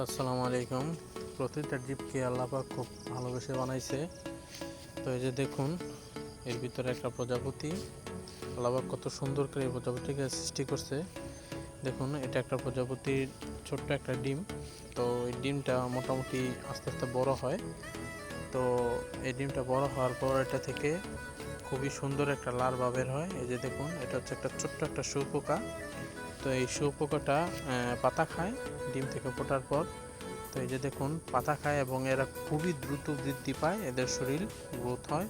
আসসালামু আলাইকুম। প্রতিটা জীবকে আল্লাহ পাক খুব ভালোবেসে বানাইছে। তো এই যে দেখুন, এর ভিতরে একটা প্রজাপতি। আল্লাহ পাক কত সুন্দর করে এই প্রজাপতিকে সৃষ্টি করছে। দেখুন, এটা একটা প্রজাপতির ছোট্ট একটা ডিম। তো এই ডিমটা মোটামুটি আস্তে আস্তে বড় হয়। তো এই ডিমটা বড় হওয়ার পর এটা থেকে খুবই সুন্দর একটা লার্ভা বের হয়। এই যে দেখুন, এটা হচ্ছে একটা ছোট্ট একটা শুঁয়োপোকা। তো এই শুঁয়োপোকাটা পাতা খায় ডিম থেকে ফোটার পর। তো এই যে দেখুন, পাতা খায় এবং এরা খুবই দ্রুত বৃদ্ধি পায়, এদের শরীর গ্রোথ হয়।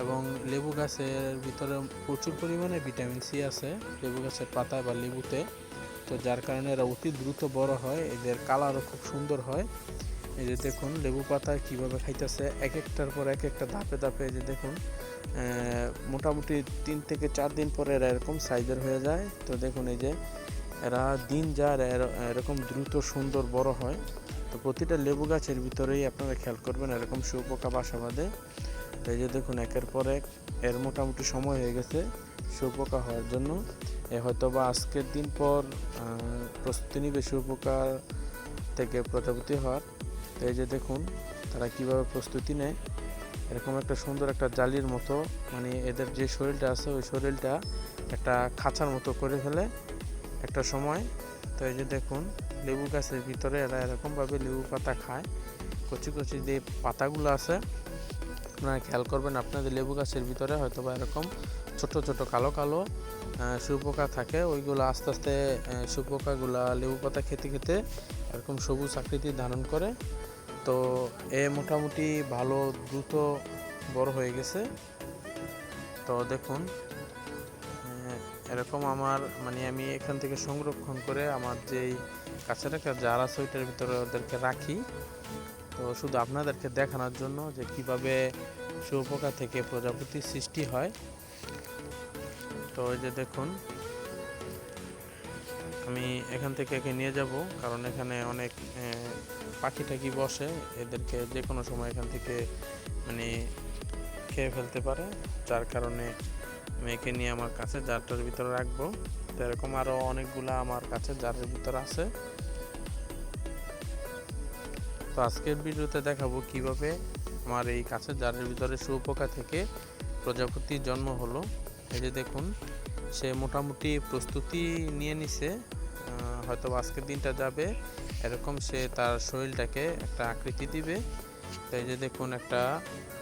এবং লেবু গাছের ভিতরে প্রচুর পরিমাণে ভিটামিন সি আছে লেবু গাছের পাতায় বা লেবুতে। তো যার কারণে এরা অতি দ্রুত বড় হয়, এদের কালারও খুব সুন্দর হয়। এই যে দেখুন, লেবু পাতা কীভাবে খাইতেছে এক একটার পর এক একটা ধাপে ধাপে। এই যে দেখুন, মোটামুটি 3 থেকে 4 দিন পরে এরা এরকম সাইজের হয়ে যায়। তো দেখুন, এই যে এরা দিন যায় এরকম দ্রুত সুন্দর বড় হয়। তো প্রতিটা লেবু গাছের ভিতরেই আপনারা খেয়াল করবেন এরকম শুঁয়োপোকা বাসা বাঁধে। তো এই যে দেখুন, একের পর এক এর মোটামুটি সময় হয়ে গেছে শুঁয়োপোকা হওয়ার জন্য। হয়তো বা আজকের দিন পর প্রস্তুতি নিবে শুঁয়োপোকা থেকে প্রজাপতি হওয়ার। তো এই যে দেখুন, তারা কিভাবে প্রস্তুতি নেয়। এরকম একটা সুন্দর একটা জালির মতো, মানে এদের যে শরীরটা আছে ওই শরীরটা একটা খাঁচার মতো করে ফেলে একটা সময়। তো এই যে দেখুন, লেবু গাছের ভিতরে এরা এরকমভাবে লেবু পাতা খায়। কচি কচি যে পাতাগুলো আছে আপনারা খেয়াল করবেন, আপনাদের লেবু গাছের ভিতরে হয়তো বা এরকম ছোট ছোট কালো কালো শুঁয়োপোকা থাকে। ওইগুলো আস্তে আস্তে শুঁয়োপোকাগুলা লেবু পাতা খেতে খেতে এরকম সবুজ আকৃতি ধারণ করে। তো এ মোটামুটি ভালো দ্রুত বড় হয়ে গেছে। তো দেখুন, এরকম আমার আমি এখান থেকে সংরক্ষণ করে আমার যেই কাছে রাখা জার আছে ওইটার ভিতরে ওদেরকে রাখি। তো শুধু আপনাদেরকে দেখানোর জন্য যে কিভাবে শুঁয়োপোকা থেকে প্রজাপতির সৃষ্টি হয়। তো এই যে দেখুন, আমি এখান থেকে একে নিয়ে যাব, কারণ এখানে অনেক পাখি টাকি বসে, এদেরকে যে কোনো সময় এখান থেকে খেয়ে ফেলতে পারে। যার কারণে আমি একে নিয়ে আমার কাছে জারটার ভিতরে রাখবো। তো এরকম আরও অনেকগুলা আমার কাছে জারের ভিতরে আছে। তো আজকের ভিডিওতে দেখাবো কিভাবে আমার এই কাছের জারের ভিতরে শুঁয়োপোকা থেকে প্রজাপতির জন্ম হলো। এই যে দেখুন, সে মোটামুটি প্রস্তুতি নিয়ে নিছে, হয়তো আজকের দিনটা যাবে এরকম সে তার শরীরটাকে একটা আকৃতি দিবে। তো এই যে দেখুন, একটা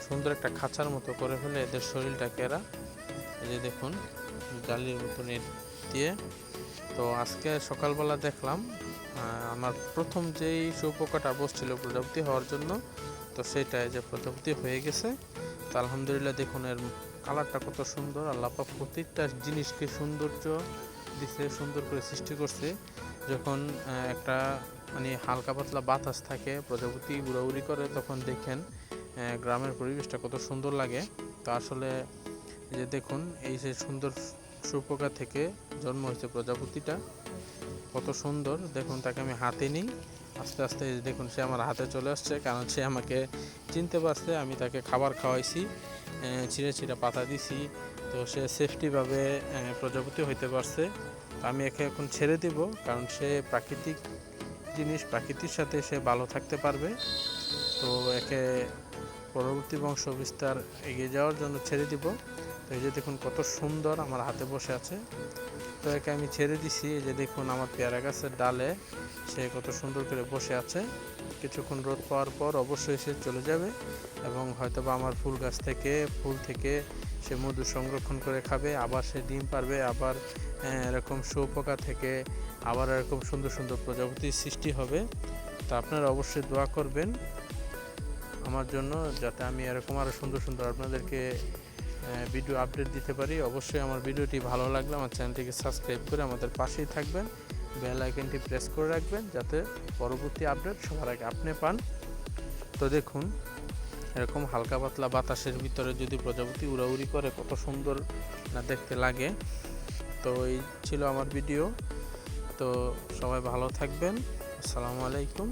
সুন্দর একটা খাঁচার মতো করে ফেলে এদের শরীরটাকে এরা। এই যে দেখুন, জালির মতো নেট দিয়ে। তো আজকে সকালবেলা দেখলাম আমার প্রথম যেই শুঁয়োপোকাটা বসছিল প্রজাপতি হওয়ার জন্য, তো সেটাই যে প্রজাপতি হয়ে গেছে। তো আলহামদুলিল্লাহ, দেখুন এর কালারটা কত সুন্দর। আল্লাহ পাক প্রত্যেকটা জিনিসকে সৌন্দর্য দিছে, সুন্দর করে সৃষ্টি করছে। যখন একটা হালকা পাতলা বাতাস থাকে, প্রজাপতি উড়াউড়ি করে, তখন দেখেন গ্রামের পরিবেশটা কত সুন্দর লাগে। তো আসলে এই যে দেখুন, এই যে সুন্দর শুঁয়োপোকা থেকে জন্ম হয়েছে প্রজাপতিটা, কত সুন্দর। দেখুন, তাকে আমি হাতে নিই, আস্তে আস্তে দেখুন সে আমার হাতে চলে আসছে, কারণ সে আমাকে চিনতে পারছে। আমি তাকে খাবার খাওয়াইছি, ছিঁড়ে ছিঁড়ে পাতা দিছি। তো সে সেফটিভাবে প্রজাপতি হইতে পারছে। তো আমি একে এখন ছেড়ে দিব, কারণ সে প্রাকৃতিক জিনিস, প্রাকৃতির সাথে সে ভালো থাকতে পারবে। তো একে পরবর্তী বংশ বিস্তার এগিয়ে যাওয়ার জন্য ছেড়ে দিব। তো এই যে দেখুন, কত সুন্দর আমার হাতে বসে আছে। তো একে আমি ছেড়ে দিছি। এই যে দেখুন, আমার পেয়ারা গাছের ডালে সে কত সুন্দর করে বসে আছে। কিছুক্ষণ রোদ পাওয়ার পর অবশ্যই সে চলে যাবে, এবং হয়তোবা আমার ফুল গাছ থেকে ফুল থেকে সে মধু সংরক্ষণ করে খাবে, আবার সে ডিম পারবে, আবার এরকম শুঁয়োপোকা থেকে আবার এরকম সুন্দর সুন্দর প্রজাপতির সৃষ্টি হবে। তো আপনারা অবশ্যই দোয়া করবেন আমার জন্য, যাতে আমি এরকম আরও সুন্দর সুন্দর আপনাদেরকে ভিডিও আপডেট দিতে পারি। অবশ্যই আমার ভিডিওটি ভালো লাগলে আমার চ্যানেলটিকে সাবস্ক্রাইব করে আমাদের পাশেই থাকবেন, বেল আইকনটি প্রেস করে রাখবেন, যাতে পরবর্তী আপডেট সবার আগে আপনি পান। তো দেখুন, এরকম হালকা পাতলা বাতাসের ভিতরে যদি প্রজাপতি উড়াউড়ি করে, কত সুন্দর না দেখতে লাগে। তো এই ছিল আমার ভিডিও। তো সবাই ভালো থাকবেন। আসসালামু আলাইকুম।